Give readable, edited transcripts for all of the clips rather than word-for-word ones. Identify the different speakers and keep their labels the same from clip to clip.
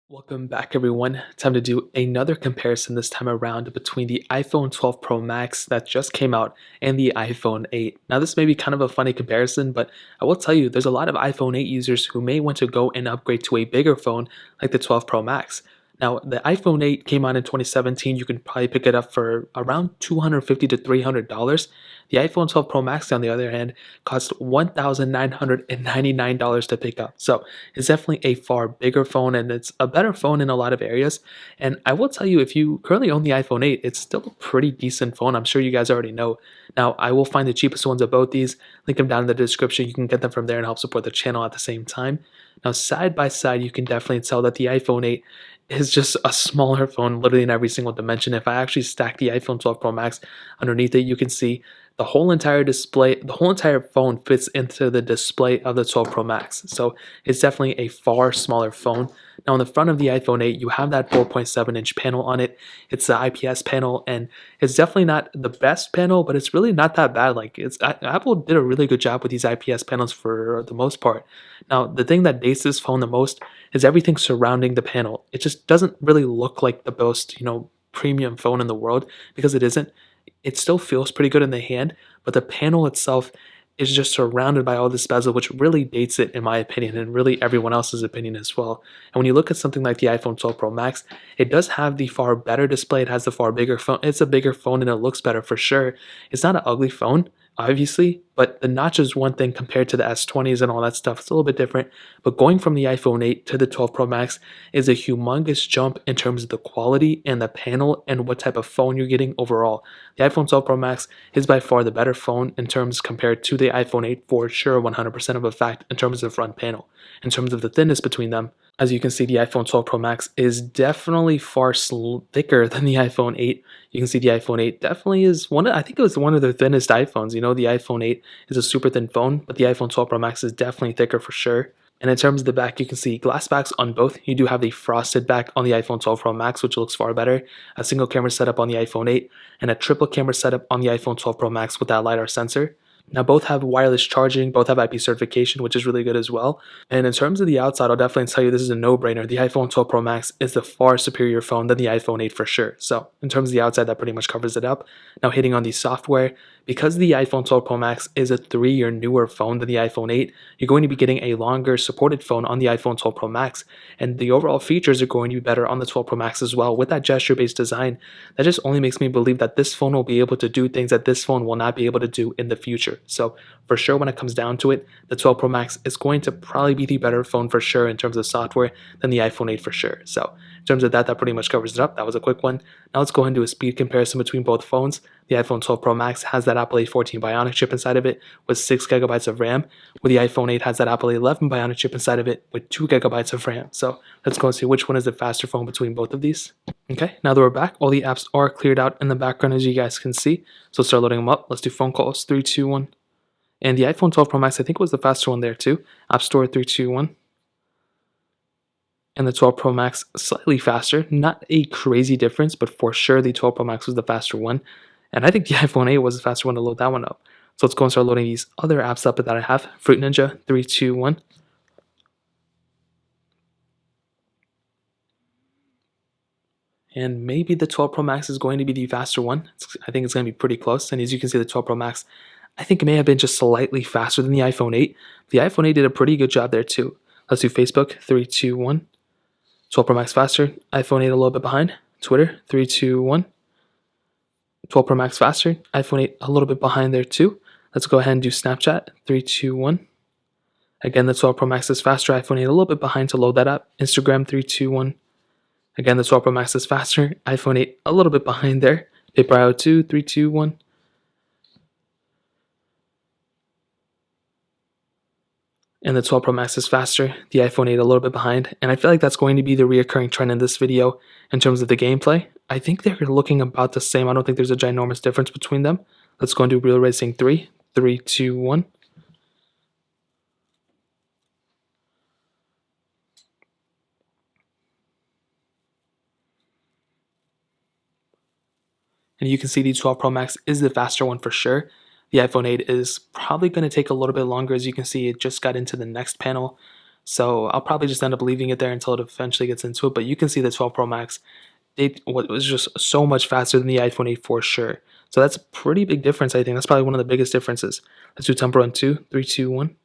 Speaker 1: Welcome back, everyone. Time to do another comparison this time around between the iPhone 12 Pro Max that just came out and the iPhone 8. Now, this may be kind of a funny comparison, but I will tell you there's a lot of iPhone 8 users who may want to go and upgrade to a bigger phone like the 12 Pro Max. Now, the iPhone 8 came out in 2017. You can probably pick it up for around $250 to $300. The iPhone 12 Pro Max, on the other hand, cost $1,999 to pick up. So it's definitely a far bigger phone and it's a better phone in a lot of areas. And I will tell you, if you currently own the iPhone 8, it's still a pretty decent phone. I'm sure you guys already know. Now, I will find the cheapest ones of both these, link them down in the description. You can get them from there and help support the channel at the same time. Now, side by side, you can definitely tell that the iPhone 8 is just a smaller phone, literally in every single dimension. If I actually stack the iPhone 12 Pro Max underneath it, you can see the whole entire display, the whole entire phone fits into the display of the 12 Pro Max. So it's definitely a far smaller phone. Now, on the front of the iPhone 8, you have that 4.7-inch panel on it. It's the IPS panel, and it's definitely not the best panel, but it's really not that bad. Apple did a really good job with these IPS panels for the most part. Now, the thing that dates this phone the most is everything surrounding the panel. It just doesn't really look like the most, premium phone in the world because it isn't. It still feels pretty good in the hand, but the panel itself is just surrounded by all this bezel, which really dates it in my opinion, and really everyone else's opinion as well. And when you look at something like the iPhone 12 Pro Max, it does have the far better display. It has the far bigger phone. It's a bigger phone and it looks better for sure. It's not an ugly phone, obviously, but the notch is one thing compared to the S20s and all that stuff. It's a little bit different. But going from the iPhone 8 to the 12 Pro Max is a humongous jump in terms of the quality and the panel and what type of phone you're getting overall. The iPhone 12 Pro Max is by far the better phone in terms compared to the iPhone 8 for sure, 100% of a fact in terms of the front panel. In terms of the thinness between them, as you can see, the iPhone 12 Pro Max is definitely far thicker than the iPhone 8. You can see the iPhone 8 definitely is I think it was one of the thinnest iPhones. The iPhone 8 is a super thin phone, but the iPhone 12 Pro Max is definitely thicker for sure. And in terms of the back, you can see glass backs on both. You do have the frosted back on the iPhone 12 Pro Max, which looks far better. A single camera setup on the iPhone 8, and a triple camera setup on the iPhone 12 Pro Max with that LiDAR sensor. Now, both have wireless charging, both have IP certification, which is really good as well. And in terms of the outside, I'll definitely tell you this is a no-brainer. The iPhone 12 Pro Max is the far superior phone than the iPhone 8 for sure. So in terms of the outside, that pretty much covers it up. Now, hitting on the software, because the iPhone 12 Pro Max is a 3-year newer phone than the iPhone 8, you're going to be getting a longer supported phone on the iPhone 12 Pro Max. And the overall features are going to be better on the 12 Pro Max as well. With that gesture-based design, that just only makes me believe that this phone will be able to do things that this phone will not be able to do in the future. So for sure, when it comes down to it, the 12 Pro Max is going to probably be the better phone for sure in terms of software than the iPhone 8 for sure. So in terms of that pretty much covers it up. That was a quick one. Now let's go ahead and do a speed comparison between both phones. The iPhone 12 Pro Max has that Apple A14 Bionic chip inside of it with 6 gigabytes of RAM, where the iPhone 8 has that Apple A11 Bionic chip inside of it with 2 gigabytes of RAM. So let's go and see which one is the faster phone between both of these. Okay, now that we're back, all the apps are cleared out in the background as you guys can see. So let's start loading them up. Let's do phone calls, 3, 2, 1. And the iPhone 12 Pro Max, I think, was the faster one there too. App Store, 3, 2, 1. And the 12 Pro Max slightly faster. Not a crazy difference, but for sure the 12 Pro Max was the faster one. And I think the iPhone 8 was the faster one to load that one up. So let's go and start loading these other apps up that I have. Fruit Ninja, 3, 2, 1. And maybe the 12 Pro Max is going to be the faster one. I think it's going to be pretty close. And as you can see, the 12 Pro Max, I think it may have been just slightly faster than the iPhone 8. The iPhone 8 did a pretty good job there too. Let's do Facebook, 3, 2, 1. 12 Pro Max faster, iPhone 8 a little bit behind. Twitter, 3, 2, 1. 12 Pro Max faster, iPhone 8 a little bit behind there too. Let's go ahead and do Snapchat, 3, 2, 1. Again, the 12 Pro Max is faster, iPhone 8 a little bit behind to load that up. Instagram, 3, 2, 1. Again, the 12 Pro Max is faster, iPhone 8 a little bit behind there. PaperIO 2, 3, 2, 1. And the 12 Pro Max is faster, the iPhone 8 a little bit behind, and I feel like that's going to be the reoccurring trend in this video in terms of the gameplay. I think they're looking about the same. I don't think there's a ginormous difference between them. Let's go and do Real Racing 3, 3, 2, 1. And you can see the 12 Pro Max is the faster one for sure. The iPhone 8 is probably going to take a little bit longer. As you can see, it just got into the next panel. So I'll probably just end up leaving it there until it eventually gets into it. But you can see the 12 Pro Max, what was just so much faster than the iPhone 8 for sure. So that's a pretty big difference, I think. That's probably one of the biggest differences. Let's do tempo run 2, 3, 2, 1.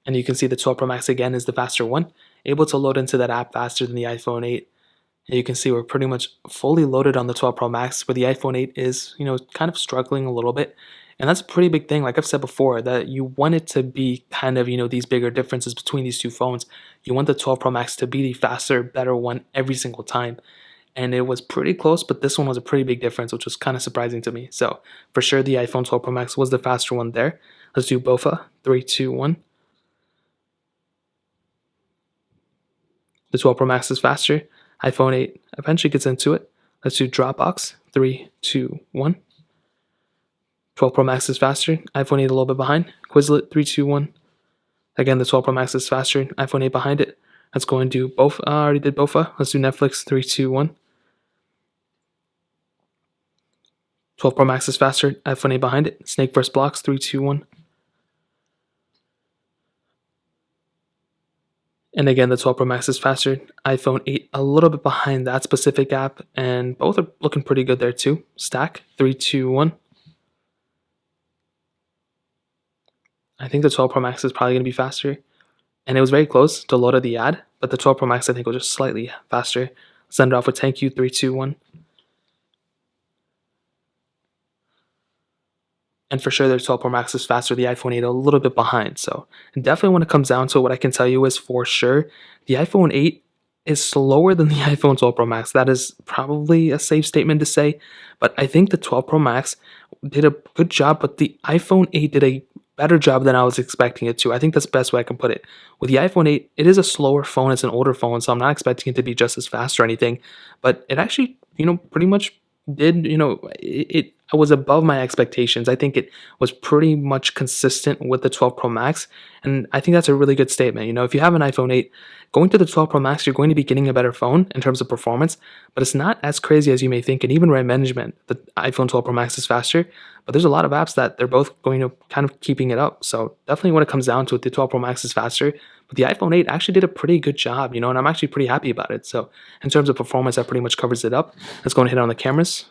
Speaker 1: And you can see the 12 Pro Max again is the faster one, able to load into that app faster than the iPhone 8. And you can see we're pretty much fully loaded on the 12 Pro Max, where the iPhone 8 is, kind of struggling a little bit. And that's a pretty big thing, like I've said before, that you want it to be kind of, these bigger differences between these two phones. You want the 12 Pro Max to be the faster, better one every single time. And it was pretty close, but this one was a pretty big difference, which was kind of surprising to me. So for sure, the iPhone 12 Pro Max was the faster one there. Let's do BOFA, 3, 2, 1. The 12 Pro Max is faster. iPhone 8 eventually gets into it. Let's do Dropbox. 3, 2, 1. 12 Pro Max is faster. iPhone 8 a little bit behind. Quizlet. 3, 2, 1. Again, the 12 Pro Max is faster. iPhone 8 behind it. Let's go and do both. I already did BOFA. Let's do Netflix. 3, 2, 1. 12 Pro Max is faster. iPhone 8 behind it. Snake vs. Blocks. 3, 2, 1. And again, the 12 Pro Max is faster. iPhone 8 a little bit behind that specific app, and both are looking pretty good there too. Stack, 3, 2, 1. I think the 12 Pro Max is probably going to be faster. And it was very close to load of the ad, but the 12 Pro Max I think was just slightly faster. Send it off with thank you, 3, 2, 1. And for sure, the 12 Pro Max is faster, the iPhone 8 a little bit behind. So definitely when it comes down to it, what I can tell you is for sure, the iPhone 8 is slower than the iPhone 12 Pro Max. That is probably a safe statement to say, but I think the 12 Pro Max did a good job, but the iPhone 8 did a better job than I was expecting it to. I think that's the best way I can put it. With the iPhone 8, it is a slower phone, it's an older phone, so I'm not expecting it to be just as fast or anything, but it actually, pretty much did, it was above my expectations. I think it was pretty much consistent with the 12 Pro Max, and I think that's a really good statement. If you have an iPhone 8, going to the 12 Pro Max, you're going to be getting a better phone in terms of performance, but it's not as crazy as you may think. And even RAM management, the iPhone 12 Pro Max is faster, but there's a lot of apps that they're both going to kind of keeping it up. So definitely when it comes down to it, the 12 Pro Max is faster, but the iPhone 8 actually did a pretty good job, and I'm actually pretty happy about it. So in terms of performance, that pretty much covers it up. Let's go and hit on the cameras.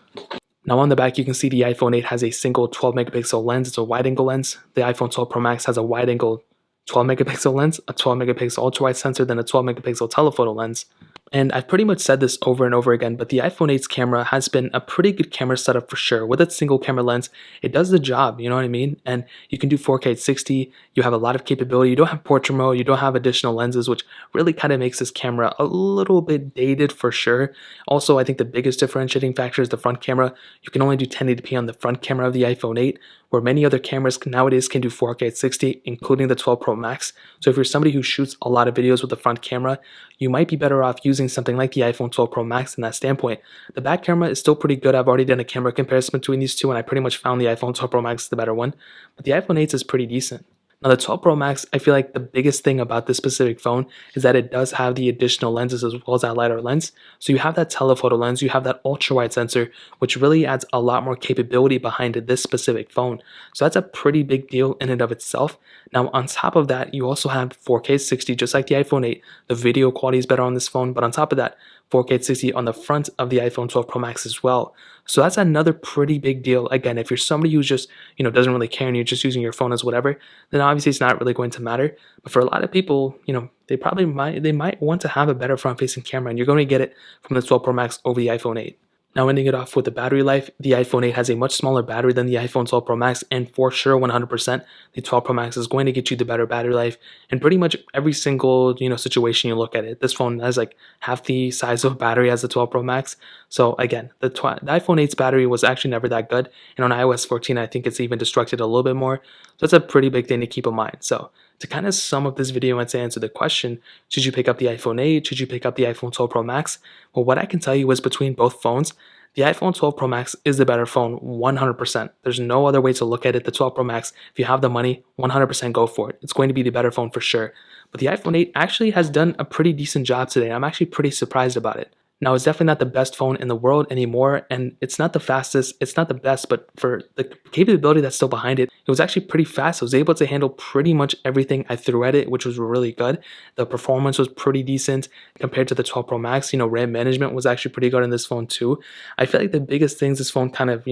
Speaker 1: Now on the back, you can see the iPhone 8 has a single 12 megapixel lens. It's a wide angle lens. The iPhone 12 Pro Max has a wide angle 12 megapixel lens, a 12 megapixel ultra wide sensor, then a 12 megapixel telephoto lens. And I've pretty much said this over and over again, but the iPhone 8's camera has been a pretty good camera setup for sure. With its single camera lens, it does the job, you know what I mean? And you can do 4K at 60, you have a lot of capability, you don't have portrait mode, you don't have additional lenses, which really kind of makes this camera a little bit dated for sure. Also, I think the biggest differentiating factor is the front camera. You can only do 1080p on the front camera of the iPhone 8, where many other cameras nowadays can do 4K at 60, including the 12 Pro Max. So if you're somebody who shoots a lot of videos with the front camera, you might be better off using something like the iPhone 12 Pro Max in that standpoint. The back camera is still pretty good. I've already done a camera comparison between these two, and I pretty much found the iPhone 12 Pro Max the better one. But the iPhone 8 is pretty decent. Now the 12 Pro Max, I feel like the biggest thing about this specific phone is that it does have the additional lenses as well as that LiDAR lens. So you have that telephoto lens, you have that ultra wide sensor, which really adds a lot more capability behind this specific phone. So that's a pretty big deal in and of itself. Now on top of that, you also have 4K 60, just like the iPhone 8. The video quality is better on this phone, but on top of that, 4K 60 on the front of the iPhone 12 Pro Max as well. So that's another pretty big deal. Again, if you're somebody who's just, doesn't really care and you're just using your phone as whatever, then obviously it's not really going to matter. But for a lot of people, they might want to have a better front-facing camera, and you're going to get it from the 12 Pro Max over the iPhone 8. Now ending it off with the battery life, the iPhone 8 has a much smaller battery than the iPhone 12 Pro Max, and for sure 100%, the 12 Pro Max is going to get you the better battery life in pretty much every single, situation you look at it. This phone has like half the size of battery as the 12 Pro Max. So again, the iPhone 8's battery was actually never that good, and on iOS 14, I think it's even destructed a little bit more. So that's a pretty big thing to keep in mind. So to kind of sum up this video and to answer the question, should you pick up the iPhone 8? Should you pick up the iPhone 12 Pro Max? Well, what I can tell you is between both phones, the iPhone 12 Pro Max is the better phone, 100%. There's no other way to look at it. The 12 Pro Max, if you have the money, 100% go for it. It's going to be the better phone for sure. But the iPhone 8 actually has done a pretty decent job today. I'm actually pretty surprised about it. Now, it's definitely not the best phone in the world anymore, and it's not the fastest, it's not the best, but for the capability that's still behind it, it was actually pretty fast. It was able to handle pretty much everything I threw at it, which was really good. The performance was pretty decent compared to the 12 Pro Max. RAM management was actually pretty good in this phone too. I feel like the biggest things this phone kind of,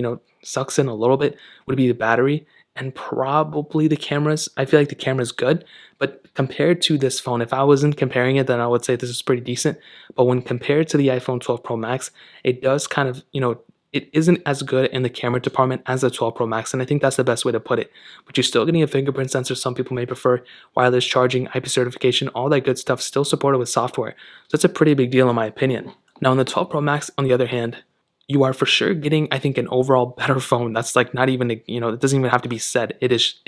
Speaker 1: sucks in a little bit would be the battery and probably the cameras. I feel like the camera's good, but compared to this phone, if I wasn't comparing it, then I would say this is pretty decent. But when compared to the iPhone 12 Pro Max, it does kind of, it isn't as good in the camera department as the 12 Pro Max, and I think that's the best way to put it. But you're still getting a fingerprint sensor. Some people may prefer wireless charging, IP certification, all that good stuff still supported with software. So that's a pretty big deal in my opinion. Now, in the 12 Pro Max, on the other hand, you are for sure getting, I think, an overall better phone. That's like not even, it doesn't even have to be said. It just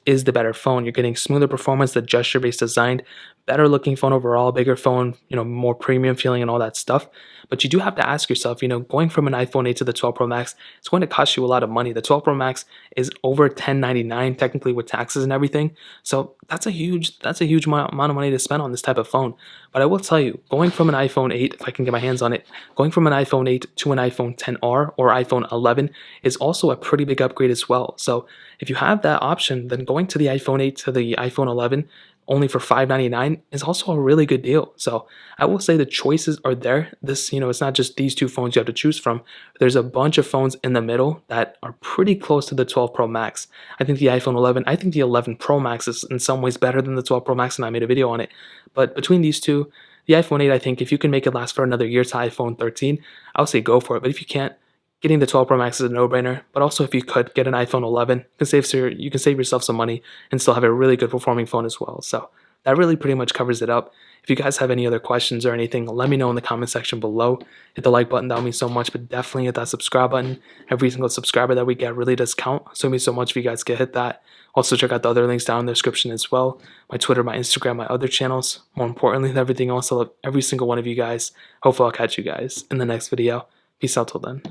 Speaker 1: is the better phone. You're getting smoother performance, the gesture-based design, better looking phone overall, bigger phone, more premium feeling and all that stuff. But you do have to ask yourself, going from an iPhone 8 to the 12 Pro Max, it's going to cost you a lot of money. The 12 Pro Max is over $1099 technically with taxes and everything. So that's a huge amount of money to spend on this type of phone. But I will tell you, going from an iPhone 8, if I can get my hands on it, going from an iPhone 8 to an iPhone XR or iPhone 11 is also a pretty big upgrade as well. So if you have that option, then going to the iPhone 8 to the iPhone 11 only for $599 is also a really good deal. So I will say the choices are there. It's not just these two phones you have to choose from. There's a bunch of phones in the middle that are pretty close to the 12 Pro Max. I think the 11 Pro Max is in some ways better than the 12 Pro Max, and I made a video on it. But between these two, the iPhone 8, I think if you can make it last for another year to iPhone 13, I would say go for it. But if you can't, getting the 12 Pro Max is a no-brainer. But also, if you could get an iPhone 11, you can save yourself some money and still have a really good performing phone as well. So that really pretty much covers it up. If you guys have any other questions or anything, let me know in the comment section below. Hit the like button, that would mean so much, but definitely hit that subscribe button. Every single subscriber that we get really does count, so it means so much if you guys could hit that. Also, check out the other links down in the description as well. My Twitter, my Instagram, my other channels. More importantly than everything else, I love every single one of you guys. Hopefully I'll catch you guys in the next video. Peace out till then.